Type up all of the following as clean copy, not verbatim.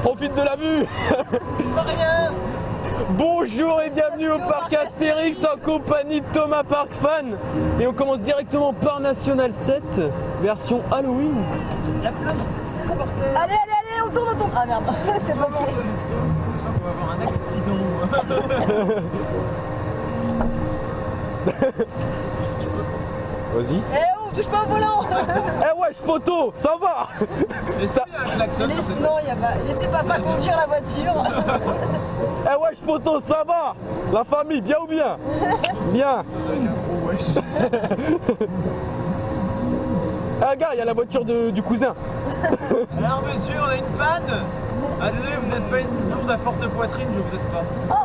Profite de la vue. Rien. Bonjour et bienvenue au parc Astérix en compagnie de Thomas Park Fan. Et on commence directement par National 7, version Halloween. La place. Allez, on tourne. Ah merde, c'est pas bon. On va avoir un accident. Vas-y. Eh oh, touche pas au volant. Eh wesh poteau, ça va. Non, y a pas. Laissez papa conduire la voiture. Eh wesh poteau, ça va. La famille, bien ou bien? Bien. Ah gars, il y a la voiture du cousin. Alors monsieur, on a une panne. Ah désolé, vous n'êtes pas une lourde à forte poitrine, je vous aide pas. Oh.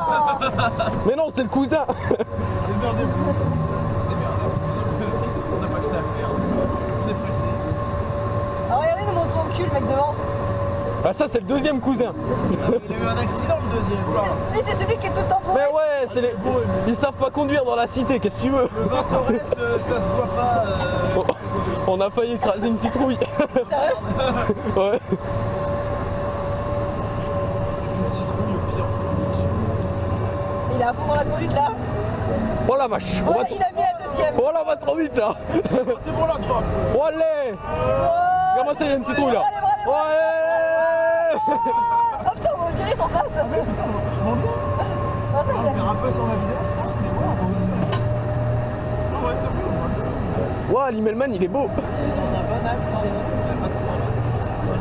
Mais non, c'est le cousin. Démerdez-vous. On n'a pas que ça à faire. On est pressé. Ah, regardez, il nous montre son cul, le mec devant. Ah ça c'est le deuxième cousin. Il a eu un accident le deuxième. Lui, c'est celui qui est tout le temps bourré. Mais ouais, c'est les... ils savent pas conduire dans la cité, qu'est-ce que tu veux? Le 20 Torres, ça se voit pas. On a failli écraser une citrouille. Sérieux? Ouais. C'est une citrouille au pire. Il est à fond dans la conduite là. Oh la vache. Ouais, il a mis la deuxième. Oh là, va trop vite là. C'est bon là, toi. Oh allez. Comment ça, il y a une citrouille là? Allez. Ouais. Oh putain, on va Osiris en face. Franchement bien. Attends, On verra un peu sur la vidéo, je pense, mais voilà, on va aussi. Non, ouais, c'est bon. Ouais, l'Imelman il est beau. Dans un bon axe, il n'y a pas de train là.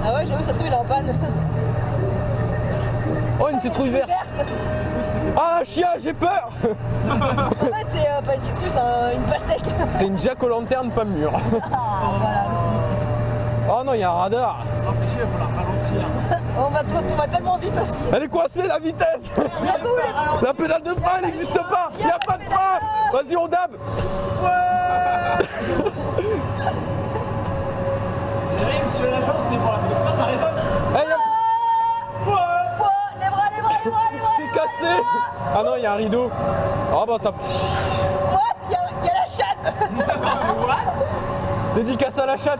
Ah ouais, j'avoue, ça se trouve, il est en panne. Oh, une citrouille verte. Ah, chien, j'ai peur. En fait, c'est pas une citrouille, c'est une pastèque. C'est une jack-o'-lanterne pas mûre. Ah, voilà aussi. Oh non, il y a un radar. Réfléchis, il va falloir ralentir. On va tellement vite aussi. Elle est coincée la vitesse. La pédale de frein elle n'existe pas. Il n'y a pas de frein. Vas-y, on dab. Derrière, monsieur l'agence, c'est pour la photo. Ça résonne. Eh, Les bras. c'est cassé. Ah non, il y a un rideau. Ah bah ça... What? Il y a la chatte. What? Dédicace à la chatte.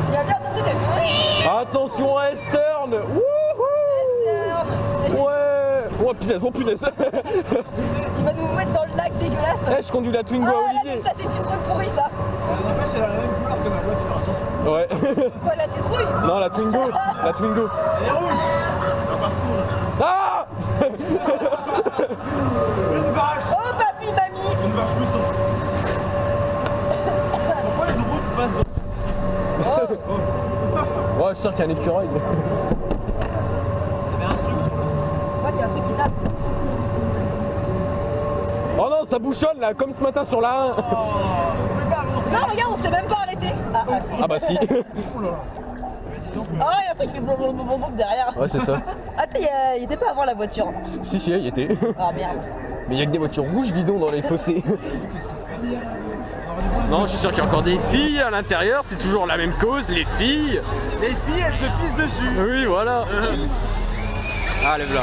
Il y a bien entendu de... Attention à Esterne. Wouhou. Ouais. Oh punaise, oh punaise. Il va nous mettre dans le lac dégueulasse. Eh, je conduis la Twingo à Olivier. Ça, c'est une citrouille pourrie, ça. N'empêche, elle a la même couleur que ma voiture. Attention. Ouais. Quoi, la citrouille? Non, la Twingo. La Twingo. Elle est rouge. Non, parce qu'on... Ah. Une vache. Oh, papy, mamie. Une vache mouton. Pourquoi les routes passent Oh. Ouais, je suis sûr qu'il y a un écureuil. Il y avait un truc sur le... What, il y a un truc qui tape. Oh non, ça bouchonne là, comme ce matin sur la 1. Oh, on peut pas avancer. Non, regarde, on s'est même pas arrêté. Ah, si. Ah bah si. Oh là là. Ah, il y a un truc qui fait blablabla derrière. Ouais, c'est ça. Attends, il était pas avant la voiture. Si, il y était. Ah, merde. Mais il y a que des voitures rouges, dis donc, dans les fossés. Non, je suis sûr qu'il y a encore des filles à l'intérieur, c'est toujours la même cause, les filles. Les filles, elles se pissent dessus. Oui, voilà. Ah, lève-la.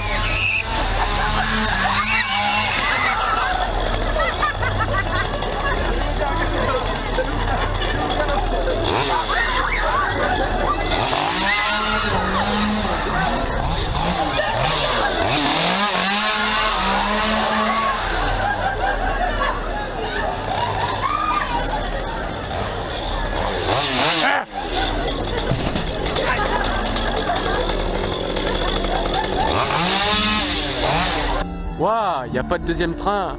Waouh, il n'y a pas de deuxième train.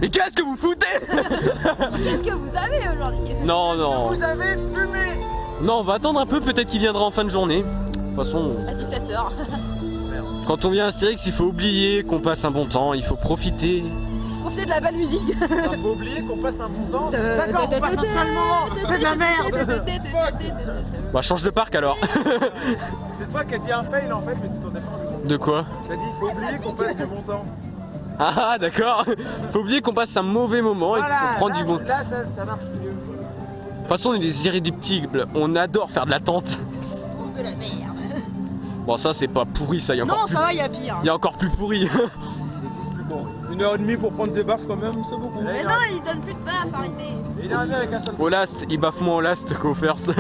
Mais qu'est-ce que vous foutez? Qu'est-ce que vous avez aujourd'hui? Non, non. Vous avez fumé. Non, on va attendre un peu, peut-être qu'il viendra en fin de journée. De toute façon, À 17h. quand on vient à Astérix, il faut oublier qu'on passe un bon temps, il faut profiter. Profitez de la bonne musique. Il faut oublier qu'on passe un bon temps. D'accord, on passe un sale moment. C'est de la merde. Bah, change de parc alors. C'est toi qui as dit un fail en fait, mais tu t'en es pas rendu compte. De quoi? T'as dit il faut oublier qu'on passe du bon temps. Ah, d'accord. Faut oublier qu'on passe un mauvais moment et qu'on prend du bon. Là, ça marche mieux. De toute façon, on est des irréductibles. On adore faire de la tente. De la merde. Bon, ça, c'est pas pourri, ça. Il y a encore Non, plus... ça va, il y a pire. Il y a encore plus pourri. Bon, 1h30 pour prendre tes baffes quand même, c'est beaucoup. Mais non, il donne plus de baffes, arrêtez. Et il est arrivé avec un seul. Au last, il baffe moins au last qu'au first.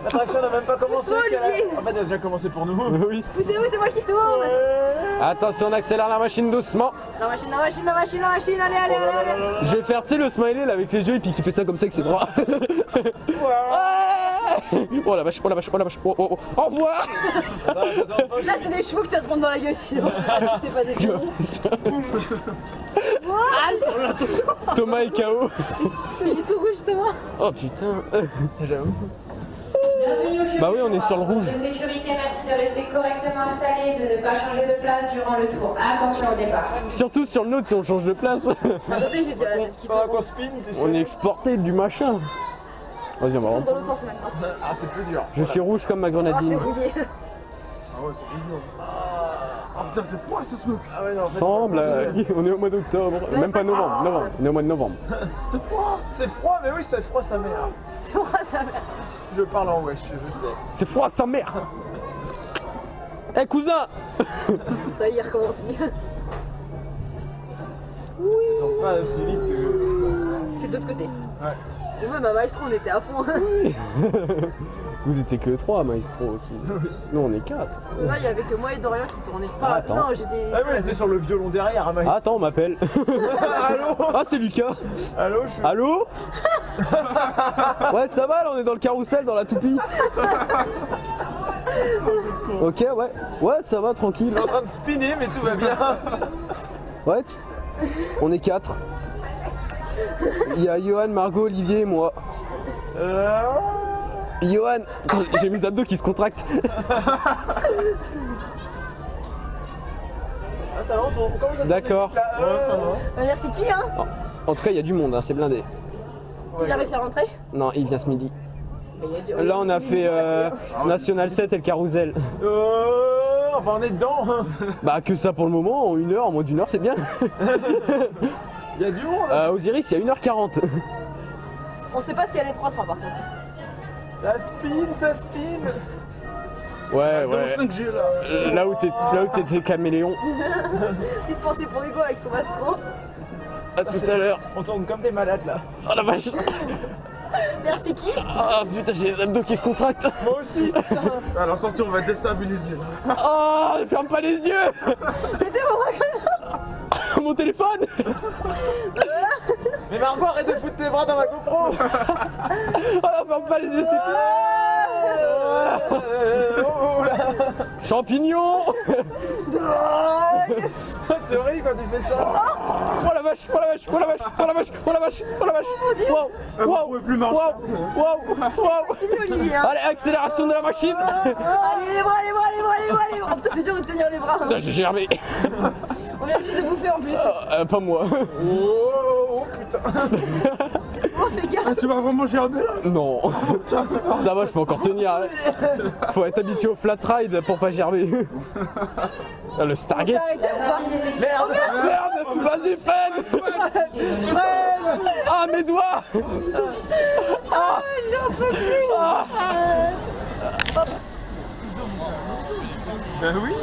L'attraction n'a même pas commencé. Pousse-toi, Olivier. En fait, elle a déjà commencé pour nous. Oui. Poussez-vous, c'est moi qui tourne. Attention, on accélère la machine doucement. La machine, allez, allez, allez, allez. Je vais faire, tu sais, le smiley là avec les yeux et puis qui fait ça comme ça avec ses bras. Oh la vache, oh la vache, oh la vache, oh oh oh. Au revoir. Là, c'est des chevaux que tu vas te prendre dans la gueule sinon. C'est pas des conneries. Thomas est KO. Il est tout rouge, Thomas. Oh putain. J'avoue. Bienvenue au chemin Bah oui, on est sur le rouge. De sécurité, merci de rester correctement installé et de ne pas changer de place durant le tour. Attention au départ. Surtout sur le nôtre si on change de place. Attendez, j'ai déjà la tête qui Pendant tourne. qu'on spin, tu sais. On est exporté du machin. Vas-y, on va Dans rentrer. l'autre sens maintenant. Ah, c'est plus dur. Je suis rouge comme ma Ah, c'est grenadine. rouillé. Ah ouais, c'est plus dur. Ah putain, c'est froid ce truc. Ah ouais, non, en fait, Semble, on est au mois d'octobre. Même pas novembre, novembre. On est au mois de novembre. c'est froid. C'est froid, mais oui, c'est froid sa mère. C'est moi, ça merde. Je parle en wesh, je sais. C'est froid sa mère. Eh cousin. Ça y est, il recommence. Ça tourne pas aussi vite que. Je suis de l'autre côté. Ouais. Et moi, ma maestro, on était à fond. Vous étiez que 3 maestro aussi. Nous on est 4. Là, il y avait que moi et Dorian qui tournaient. Enfin, Attends. non, j'étais. Ah oui, elle était sur le violon derrière, hein, Ah, attends, on m'appelle. Allô. Ah c'est Lucas. Allô, je suis. Allô. Ouais ça va là, on est dans le carrousel, dans la toupie. Ok ouais. Ouais ça va tranquille. Je suis en train de spinner, mais tout va bien. Ouais. On est 4. Il y a Johan, Margot, Olivier et moi. Johan, j'ai mes abdos qui se contractent. Ah, ça va, on commence à tourner D'accord. vite, là. Ouais, ça va. Merci qui, hein? En tout cas il y a du monde, hein, c'est blindé. Il a réussi à rentrer? Non, il vient ce midi. Mais il y a du- Là on a fait National 7 et le carrousel. Enfin, on est dedans. Hein. Bah que ça pour le moment, en 1 heure, en moins d'1 heure c'est bien. Il y a du monde. Hein. Osiris il y a 1h40. On sait pas si elle est 3-3 par contre. Ça spin, ça spin. Ouais, 0,5G là. Là où t'étais caméléon. Petite pensée pour Hugo avec son maestro. À tout à l'heure. On tourne comme des malades là. Oh la vache. Merci qui? Ah putain, j'ai les abdos qui se contractent. Moi aussi. À la sortie, on va déstabiliser là. Oh, ferme pas les yeux. Mettez-moi Mon téléphone. Mais Margot, arrête de foutre tes bras dans ma GoPro. Oh non, ferme pas les yeux, c'est Oh là. Champignon. C'est horrible quand tu fais ça. Oh la vache, oh la vache, oh la vache, oh la vache, oh la vache, oh la vache. Wow, Vous pouvez plus marcher. wow. Continue Olivier, hein. Allez, accélération de la machine. Allez les bras, les bras, les bras, les bras, les bras. Oh putain, c'est dur de tenir les bras. Putain, j'ai germé. On vient juste de bouffer en plus. Pas moi. Oh putain. Oh, fais gaffe. Tu vas vraiment gerber là. Non. Ça va, je peux encore tenir. Faut être habitué au flat ride pour pas gerber. Ah, le Stargate. Arrêtez, La sortie s'effectue. Merde. Merde, vas-y freine. Ah mes doigts. j'en peux plus. Bah oui.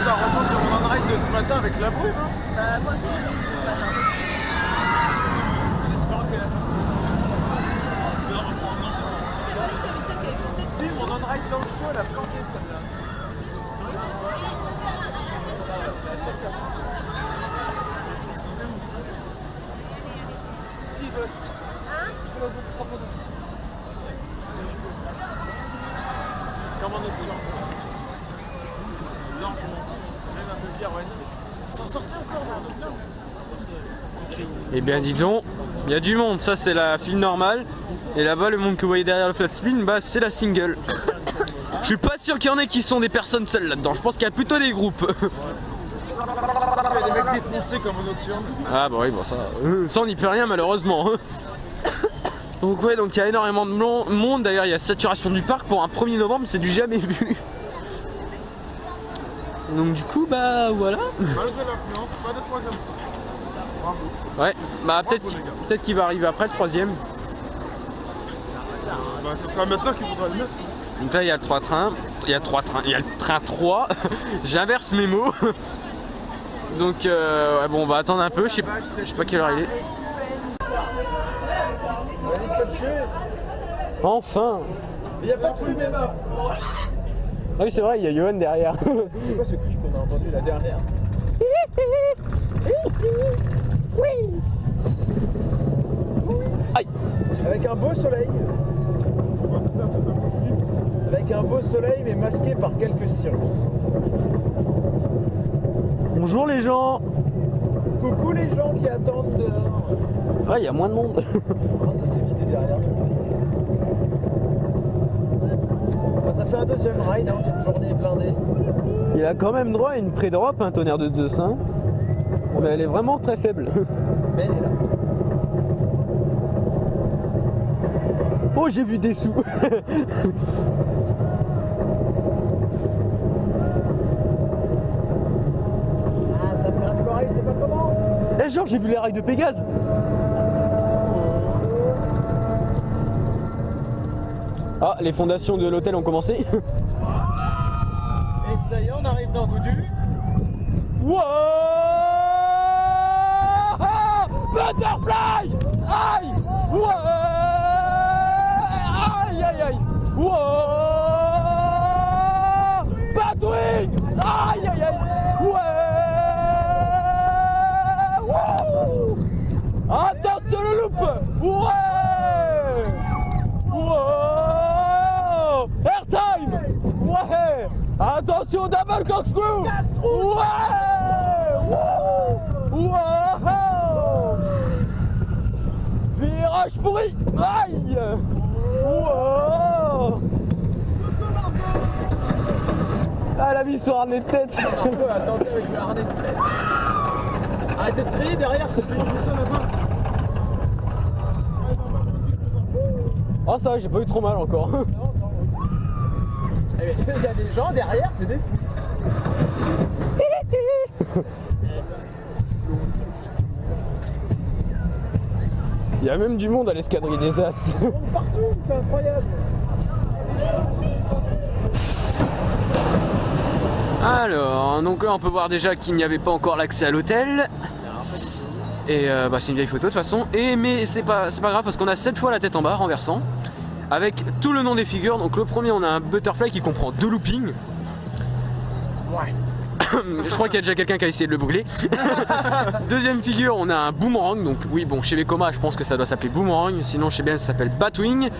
Heureusement que mon on-ride de ce matin avec la brume. Hein. Bah, moi aussi j'en ai eu ce matin. En espérant qu'elle a pas. J'espère parce que sinon c'est. Si, mon on-ride dans le show, elle a planté celle-là. C'est assez calme. Si, il doit. Comme en nocturne. C'est largement. C'est même un peu pire, ouais. Ils sont sortis encore dans le nocturne. Eh bien dis donc, il y a du monde, ça c'est la file normale. Et là-bas le monde que vous voyez derrière le flat spin, bah c'est la single. Je suis pas sûr qu'il y en ait qui sont des personnes seules là-dedans, je pense qu'il y a plutôt des groupes. Il y a des mecs défoncés comme au nocturne. Ah bah oui, bon ça on n'y peut rien malheureusement. Donc ouais, donc il y a énormément de monde, d'ailleurs il y a saturation du parc pour un 1er novembre, c'est du jamais vu. Donc du coup bah voilà. Malgré l'influence, pas de troisième truc. C'est ça. Bravo. Ouais, bah Bravo, les gars. peut-être qu'il va arriver après le 3ème. Bah, ça sera maintenant qu'il faudra le mettre. Donc là il y a le 3 trains, il y a le train 3, j'inverse mes mots. Donc ouais, bon on va attendre un peu, je sais pas quelle heure il est. Enfin. Il n'y a pas de fumée, meuf. Ah oui c'est vrai, il y a Johan derrière. C'est quoi ce cri qu'on a entendu la dernière? Aïe. Avec un beau soleil. Avec un beau soleil mais masqué par quelques cirrus. Bonjour les gens. Coucou les gens qui attendent dehors. Ah il y a moins de monde. Ah, ça s'est vidé derrière. Bah, ça fait un deuxième ride, hein, cette journée blindée. Il a quand même droit à une pré-drop, un tonnerre de Zeus. Hein. Mais elle est vraiment très faible. Mais elle est là. Oh j'ai vu des sous. Ah, ça me gratte l'oreille, c'est pas comment. Eh genre j'ai vu les rails de Pégase. Ah les fondations de l'hôtel ont commencé. Et ça y est, on arrive dans Boudu. Wow Butterfly. Aïe. Wow. Aïe aïe aïe. Wow Batwing. Aïe aïe aïe. Ouais. Wow. Attention le loop. Ouais. Wow. Airtime. Ouais. Attention double corkscrew. Ouais. Wow. Wow. Virage pourri. Aïe. Wow. Ah la vie sur harnais de tête. Attendez avec le harnais de tête. Arrêtez de crier derrière, ça fait une chose là-bas. Ah ça va, j'ai pas eu trop mal encore. Il y a des gens derrière, c'est des fous. Il y a même du monde à l'escadrille des As. Partout, c'est incroyable. Alors, donc là on peut voir déjà qu'il n'y avait pas encore l'accès à l'hôtel. Et bah, c'est une vieille photo de toute façon. Mais c'est pas grave parce qu'on a 7 fois la tête en bas renversant. Avec tout le nom des figures. Donc le premier on a un butterfly qui comprend 2 loopings. Ouais. Je crois qu'il y a déjà quelqu'un qui a essayé de le brûler. Deuxième figure on a un boomerang. Donc oui bon chez les comas je pense que ça doit s'appeler boomerang. Sinon chez BM ça s'appelle batwing.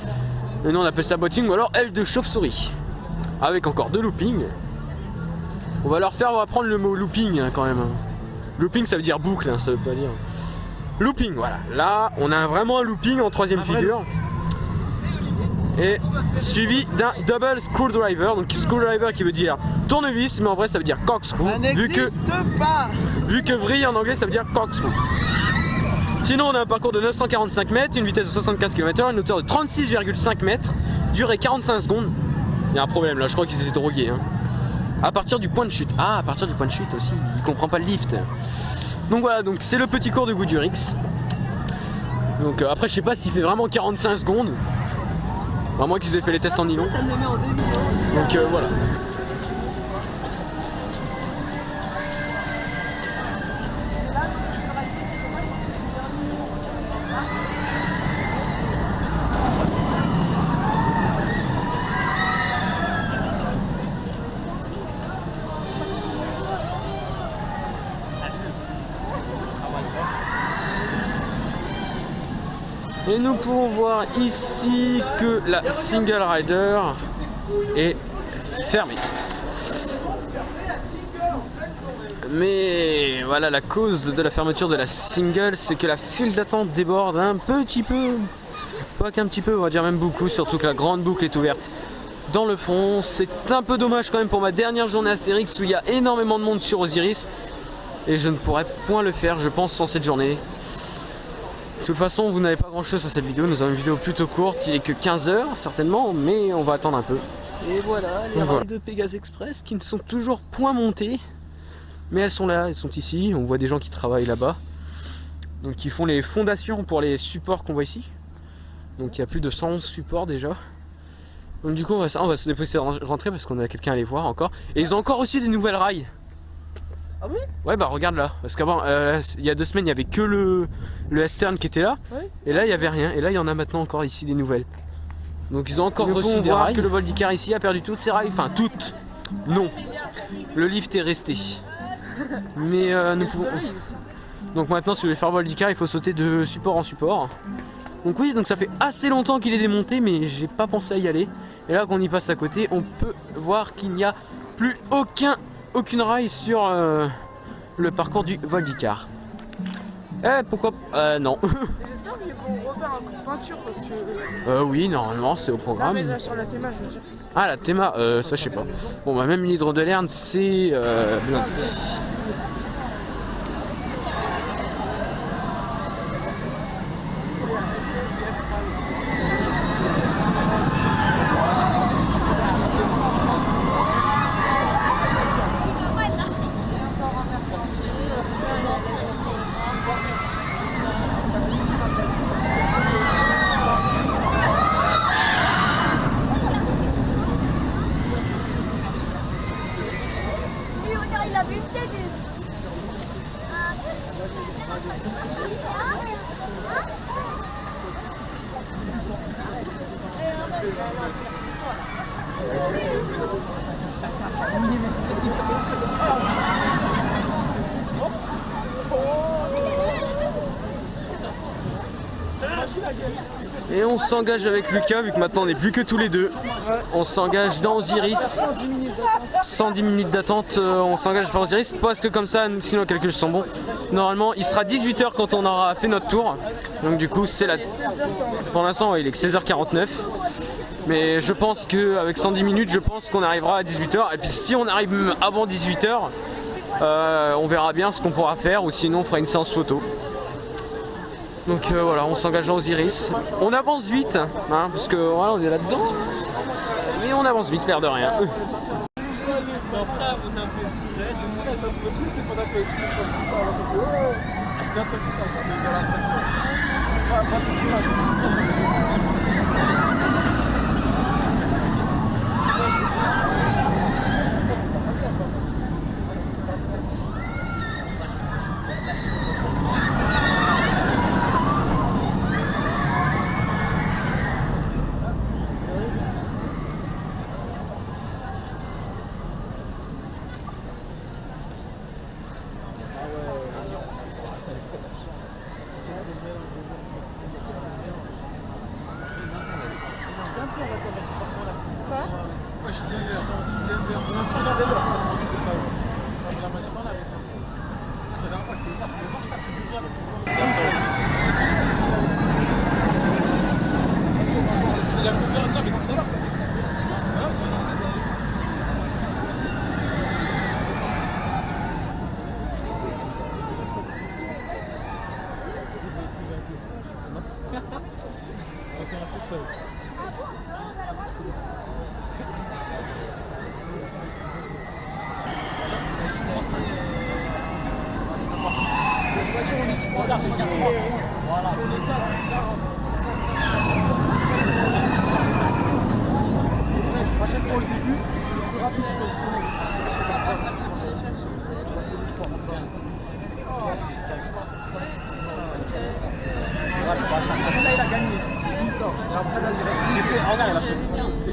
Et nous on appelle ça batwing ou alors aile de chauve-souris. Avec encore 2 loopings. On va apprendre le mot looping hein, quand même. Looping ça veut dire boucle, hein, ça veut pas dire. Looping, voilà. Là, on a vraiment un looping en troisième figure. Et suivi d'un double screwdriver. Donc screwdriver qui veut dire tournevis, mais en vrai ça veut dire corkscrew. Vu que vrille en anglais ça veut dire corkscrew. Sinon on a un parcours de 945 mètres, une vitesse de 75 km/h, une hauteur de 36,5 mètres, durée 45 secondes. Il y a un problème là, je crois qu'ils étaient drogués. Hein. À partir du point de chute. Ah, à partir du point de chute aussi. Il comprend pas le lift. Donc voilà, donc c'est le petit cours de Goudurix. Donc après, je sais pas s'il fait vraiment 45 secondes. À moins qu'ils aient fait les tests en nylon. Ça me met en 2000. Donc voilà. Et nous pouvons voir ici que la single rider est fermée. Mais voilà, la cause de la fermeture de la single, c'est que la file d'attente déborde un petit peu. Pas qu'un petit peu, on va dire même beaucoup, surtout que la grande boucle est ouverte dans le fond. C'est un peu dommage quand même pour ma dernière journée Astérix où il y a énormément de monde sur Osiris. Et je ne pourrais point le faire, je pense, sans cette journée. De toute façon, vous n'avez pas grand chose sur cette vidéo, nous avons une vidéo plutôt courte, il est que 15 h certainement, mais on va attendre un peu. Et voilà, les rails de Pégase Express qui ne sont toujours point montées, mais elles sont là, elles sont ici, on voit des gens qui travaillent là-bas. Donc qui font les fondations pour les supports qu'on voit ici. Donc il y a plus de 111 supports déjà. Donc du coup on va se déposer rentrer parce qu'on a quelqu'un à aller voir encore. Et ils ont encore reçu des nouvelles rails. Ah oui? Ouais bah regarde là, parce qu'avant il y a 2 semaines il y avait que le Astern qui était là. Ouais. Et là il y avait rien, et là il y en a maintenant encore ici des nouvelles. Donc ils ont encore reçu des voir rails. Que le Voldicar ici a perdu toutes ses rails, enfin toutes. Non, le lift est resté. Mais nous pouvons... Donc maintenant si vous voulez faire Voldicar il faut sauter de support en support. Donc oui, donc ça fait assez longtemps qu'il est démonté, mais j'ai pas pensé à y aller. Et là qu'on y passe à côté, on peut voir qu'il n'y a plus aucune rail sur le parcours du Voldicar. Pourquoi non. J'espère qu'ils vont refaire un coup de peinture parce que... Oui, normalement c'est au programme. Non mais là sur la théma je veux dire. Ah la théma, ça je sais pas. Bon bah même l'hydro de Lerne c'est blindé. Il avait une tête. Et on s'engage avec Lucas, vu que maintenant on n'est plus que tous les deux. On s'engage dans Osiris. 110 minutes d'attente, on s'engage à faire Osiris parce que comme ça, sinon les calculs sont bons. Normalement, il sera 18h quand on aura fait notre tour. Donc du coup, c'est la... Pour l'instant, il est que 16h49. Mais je pense qu'avec 110 minutes, je pense qu'on arrivera à 18h. Et puis si on arrive même avant 18h, on verra bien ce qu'on pourra faire. Ou sinon, on fera une séance photo. Donc voilà, on s'engage dans Osiris. On avance vite, hein, parce que voilà, on est là-dedans. Mais on avance vite, l'air de rien.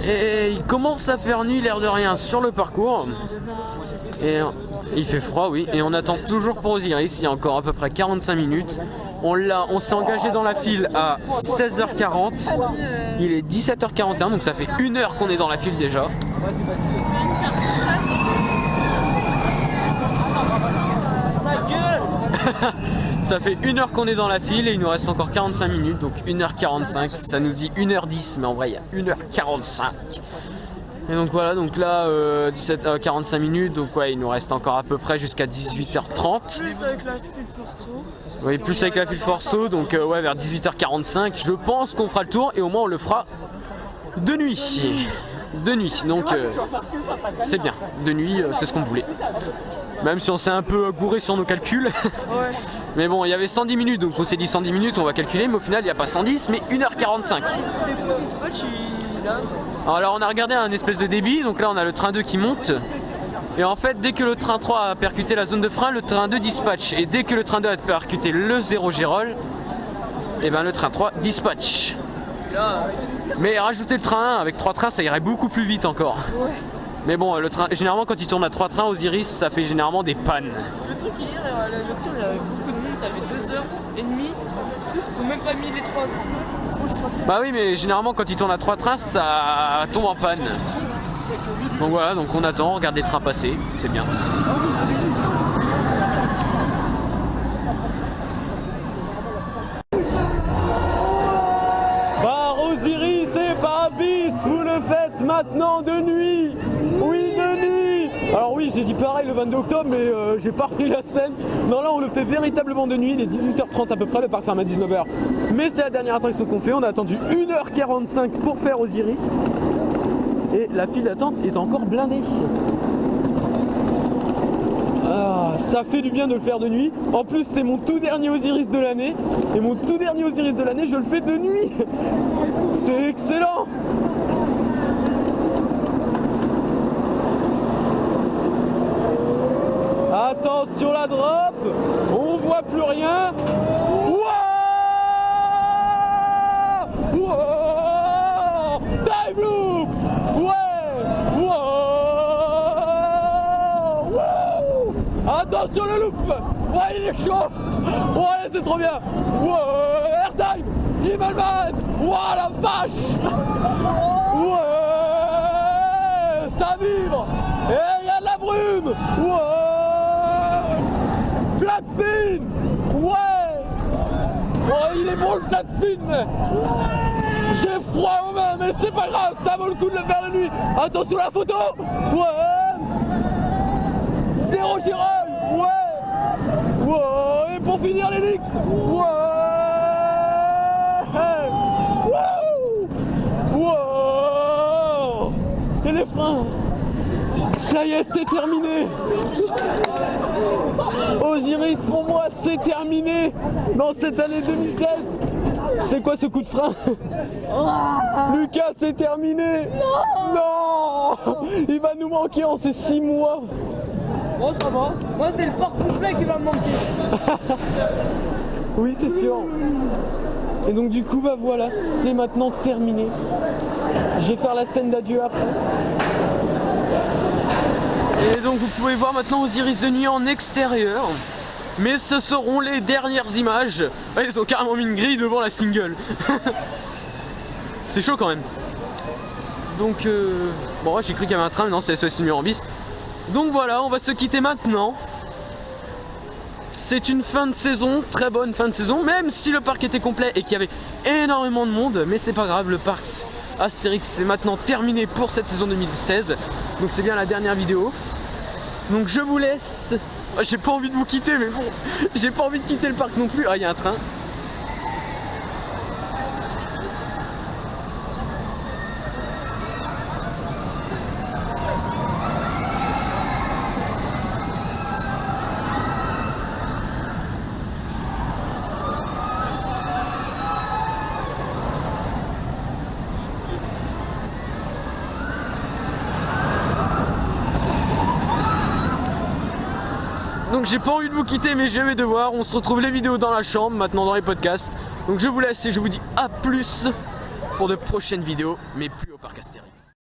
Et il commence à faire nuit, l'air de rien, sur le parcours. Et il fait froid, oui. Et on attend toujours pour Osiris. Il y a encore à peu près 45 minutes. On s'est engagé dans la file à 16h40. Il est 17h41, donc ça fait 1 heure qu'on est dans la file déjà. Ça fait 1 heure qu'on est dans la file et il nous reste encore 45 minutes, donc 1h45. Ça nous dit 1h10, mais en vrai il y a 1h45. Et donc voilà, donc là 45 minutes, donc ouais, il nous reste encore à peu près jusqu'à 18h30. Plus avec la file Forstro. Oui, plus avec la file Forstro, donc ouais, vers 18h45, je pense qu'on fera le tour et au moins on le fera de nuit. De nuit, donc c'est bien, de nuit, c'est ce qu'on voulait. Même si on s'est un peu gouré sur nos calculs. Ouais. Mais bon, il y avait 110 minutes, donc on s'est dit 110 minutes, on va calculer, mais au final il n'y a pas 110, mais 1h45. Des petits spots, il a... Alors on a regardé un espèce de débit, donc là on a le train 2 qui monte. Et en fait, dès que le train 3 a percuté la zone de frein, le train 2 dispatch. Et dès que le train 2 a percuté le 0 Gérol, et ben le train 3 dispatch. Mais rajouter le train 1 avec 3 trains, ça irait beaucoup plus vite encore. Ouais. Mais bon, le train, généralement quand il tourne à 3 trains, Osiris, ça fait généralement des pannes. Le truc hier, la voiture, il y avait beaucoup de monde, t'avais 2h30, ils ont même pas mis les 3 trains. Bah oui, mais généralement quand il tourne à 3 trains, ça tombe en panne. Donc voilà, donc on attend, on regarde les trains passer, c'est bien. Par Osiris et par Abyss, vous le faites maintenant de nuit. Oui, de nuit. Alors oui, j'ai dit pareil le 22 octobre, mais j'ai pas repris la scène. Non, là on le fait véritablement de nuit, il est 18h30 à peu près, le parc ferme à 19h. Mais c'est la dernière attraction qu'on fait, on a attendu 1h45 pour faire Osiris. Et la file d'attente est encore blindée. Ah, ça fait du bien de le faire de nuit. En plus, c'est mon tout dernier Osiris de l'année. Et mon tout dernier Osiris de l'année, je le fais de nuit. C'est excellent. Attention la drop. On voit plus rien. Wow! Wow! Dive loop! Ouais! Wow! Wow! Attention le loop! Ouais, il est chaud! Ouais, c'est trop bien! Ouais! Airtime! Himmelman! Ouais, la vache! Ouais! Ça vibre! Et il y a de la brume! Ouais! Flat spin! Ouais! Oh, il est bon le flat spin! J'ai froid aux mains, mais c'est pas grave, ça vaut le coup de le faire de nuit. Attention la photo. Ouais. 0 Gérol. Ouais. Ouais. Et pour finir l'Helix. Ouais. Wow. Wow. Et les freins. Ça y est, c'est terminé. Osiris, pour moi, c'est terminé dans cette année 2016. C'est quoi ce coup de frein? Lucas, c'est terminé. Non. Il va nous manquer en ces 6 mois. Bon, ça va. Moi, c'est le parc complet qui va me manquer. Oui, c'est sûr. Et donc du coup, bah voilà, c'est maintenant terminé. Je vais faire la scène d'adieu après. Et donc vous pouvez voir maintenant Osiris de nuit en extérieur. Mais ce seront les dernières images. Ouais, ils ont carrément mis une grille devant la single. C'est chaud quand même. Donc bon, j'ai cru qu'il y avait un train, mais non, c'est SOS Nuambis. Donc voilà, on va se quitter maintenant. C'est une fin de saison, très bonne fin de saison, même si le parc était complet et qu'il y avait énormément de monde. Mais c'est pas grave, le parc Astérix c'est maintenant terminé pour cette saison 2016. Donc c'est bien la dernière vidéo. Donc je vous laisse. J'ai pas envie de vous quitter, mais bon, j'ai pas envie de quitter le parc non plus. Ah, il y a un train. Donc j'ai pas envie de vous quitter, mais je vais devoir. On se retrouve les vidéos dans la chambre, maintenant dans les podcasts. Donc je vous laisse et je vous dis à plus pour de prochaines vidéos, mais plus au parc Astérix.